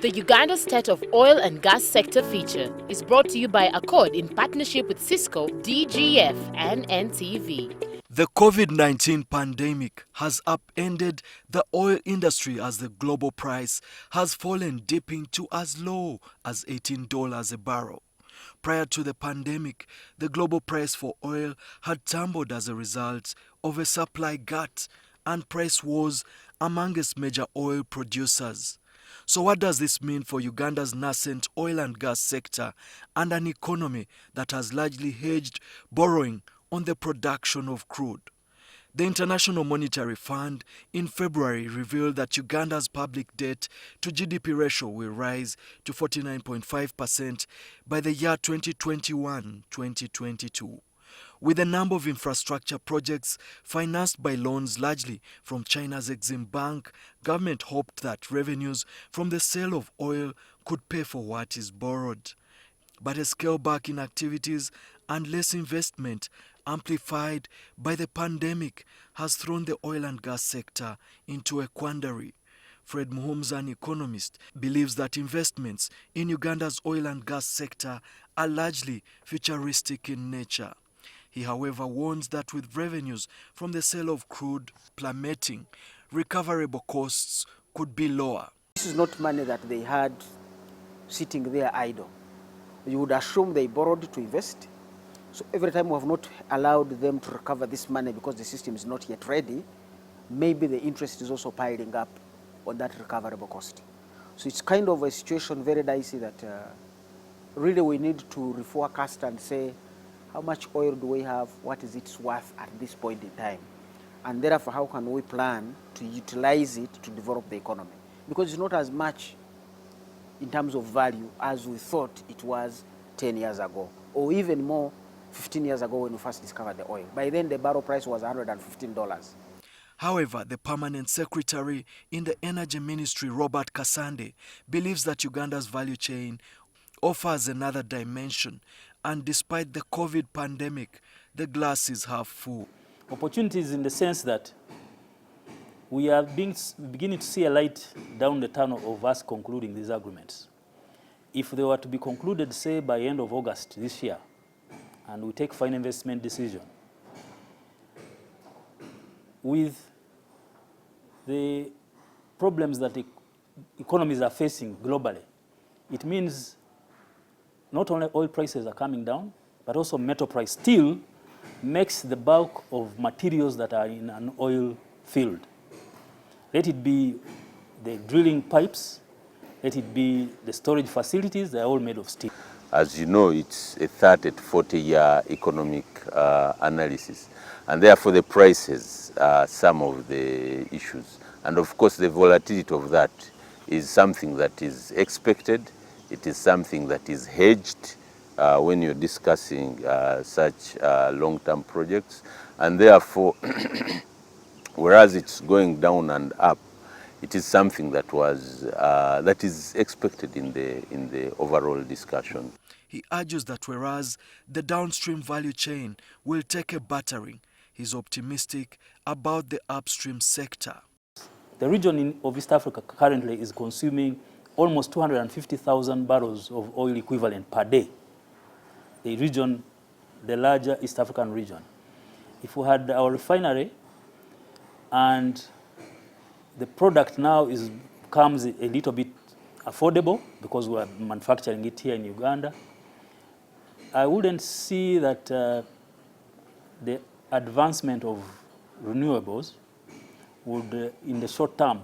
The Uganda State of Oil and Gas Sector feature is brought to you by Accord in partnership with Cisco, DGF and NTV. The COVID-19 pandemic has upended the oil industry as the global price has fallen, dipping to as low as $18 a barrel. Prior to the pandemic, the global price for oil had tumbled as a result of a supply glut and price wars amongst major oil producers. So what does this mean for Uganda's nascent oil and gas sector and an economy that has largely hedged borrowing on the production of crude? The International Monetary Fund in February revealed that Uganda's public debt to GDP ratio will rise to 49.5% by the year 2021-2022. With a number of infrastructure projects financed by loans largely from China's Exim Bank, government hoped that revenues from the sale of oil could pay for what is borrowed. But a scale back in activities and less investment, amplified by the pandemic, has thrown the oil and gas sector into a quandary. Fred Muhumza, an economist, believes that investments in Uganda's oil and gas sector are largely futuristic in nature. He, however, warns that with revenues from the sale of crude plummeting, recoverable costs could be lower. This is not money that they had sitting there idle. You would assume they borrowed to invest. So every time we have not allowed them to recover this money because the system is not yet ready, maybe the interest is also piling up on that recoverable cost. So it's kind of a situation very dicey that really we need to reforecast and say, how much oil do we have? What is its worth at this point in time? And therefore, how can we plan to utilize it to develop the economy? Because it's not as much in terms of value as we thought it was 10 years ago, or even more 15 years ago when we first discovered the oil. By then, the barrel price was $115. However, the permanent secretary in the Energy Ministry, Robert Kasande, believes that Uganda's value chain offers another dimension, and despite the COVID pandemic, the glass is half full. Opportunities in the sense that we are beginning to see a light down the tunnel of us concluding these agreements. If they were to be concluded, say, by end of August this year, and we take final investment decision, with the problems that economies are facing globally, it means not only oil prices are coming down, but also metal price still makes the bulk of materials that are in an oil field. Let it be the drilling pipes, let it be the storage facilities, they're all made of steel. As you know, it's a 30 to 40-year economic analysis, and therefore the prices are some of the issues. And of course, the volatility of that is something that is expected. It is something that is hedged when you're discussing such long-term projects. And therefore, whereas it's going down and up, it is something that is expected in the overall discussion. He argues that whereas the downstream value chain will take a battering, he's optimistic about the upstream sector. The region of East Africa currently is consuming almost 250,000 barrels of oil equivalent per day. The region, the larger East African region. If we had our refinery and the product now becomes a little bit affordable because we are manufacturing it here in Uganda, I wouldn't see that the advancement of renewables would, in the short term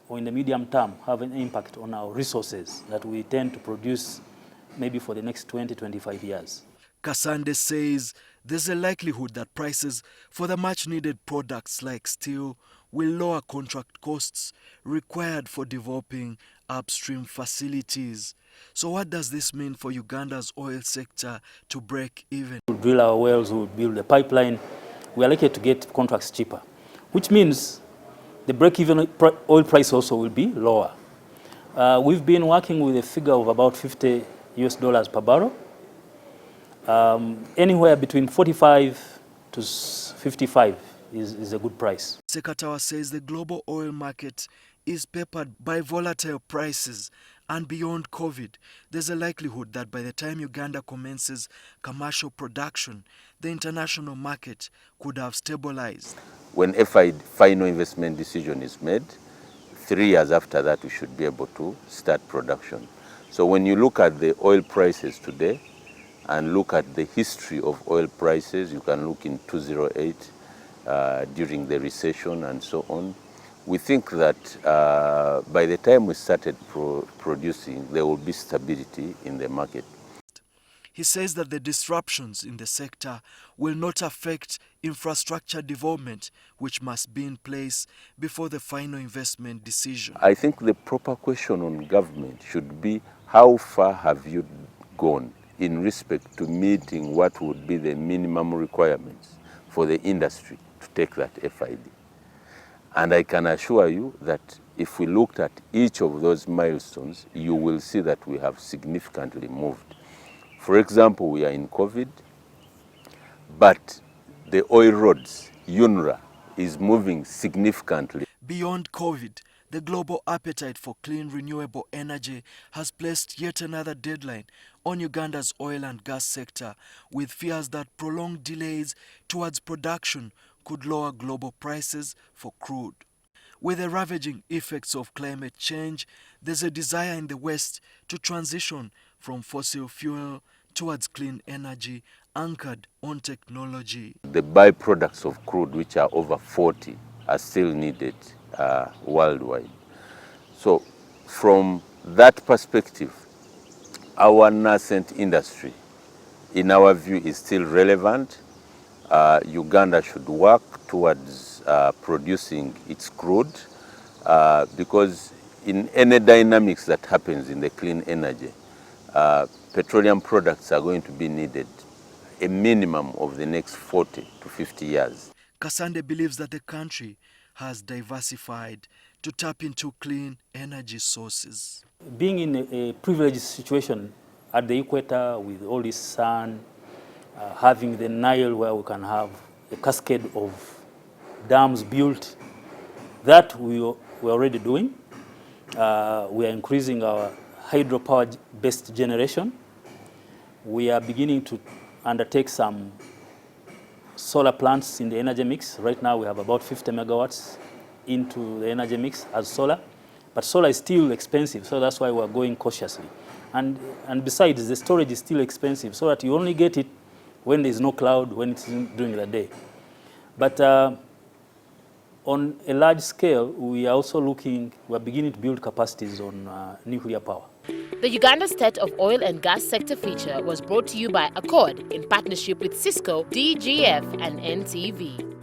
or in the medium term, have an impact on our resources that we tend to produce maybe for the next 20-25 years. Kasande says there's a likelihood that prices for the much-needed products like steel will lower contract costs required for developing upstream facilities. So what does this mean for Uganda's oil sector to break even? We'll drill our wells, we'll build a pipeline. We are likely to get contracts cheaper, which means the break-even oil price also will be lower. We've been working with a figure of about $50 per barrel. Anywhere between 45 to 55 is a good price. Sekatawa says the global oil market is peppered by volatile prices And beyond COVID, there's a likelihood that by the time Uganda commences commercial production, the international market could have stabilized. When FID, final investment decision is made, 3 years after that, we should be able to start production. So when you look at the oil prices today and look at the history of oil prices, you can look in 2008 during the recession and so on. We think that by the time we started producing, there will be stability in the market. He says that the disruptions in the sector will not affect infrastructure development, which must be in place before the final investment decision. I think the proper question on government should be, how far have you gone in respect to meeting what would be the minimum requirements for the industry to take that FID? And I can assure you that if we looked at each of those milestones, you will see that we have significantly moved. For example, we are in COVID, but the oil roads, UNRA, is moving significantly. Beyond COVID, the global appetite for clean renewable energy has placed yet another deadline on Uganda's oil and gas sector, with fears that prolonged delays towards production could lower global prices for crude. With the ravaging effects of climate change, there's a desire in the West to transition from fossil fuel towards clean energy anchored on technology. The byproducts of crude, which are over 40, are still needed worldwide. So from that perspective, our nascent industry, in our view, is still relevant. Uganda should work towards producing its crude because in any dynamics that happens in the clean energy, petroleum products are going to be needed a minimum of the next 40 to 50 years. Kasande believes that the country has diversified to tap into clean energy sources. Being in a privileged situation at the equator with all this sun, having the Nile where we can have a cascade of dams built, that we're already doing. We are increasing our hydropower-based generation. We are beginning to undertake some solar plants in the energy mix. Right now we have about 50 megawatts into the energy mix as solar. But solar is still expensive, so that's why we're going cautiously. And besides, the storage is still expensive, so that you only get it when there's no cloud, when it's during the day. But on a large scale, we are beginning to build capacities on nuclear power. The Uganda State of Oil and Gas Sector feature was brought to you by Accord in partnership with Cisco, DGF and NTV.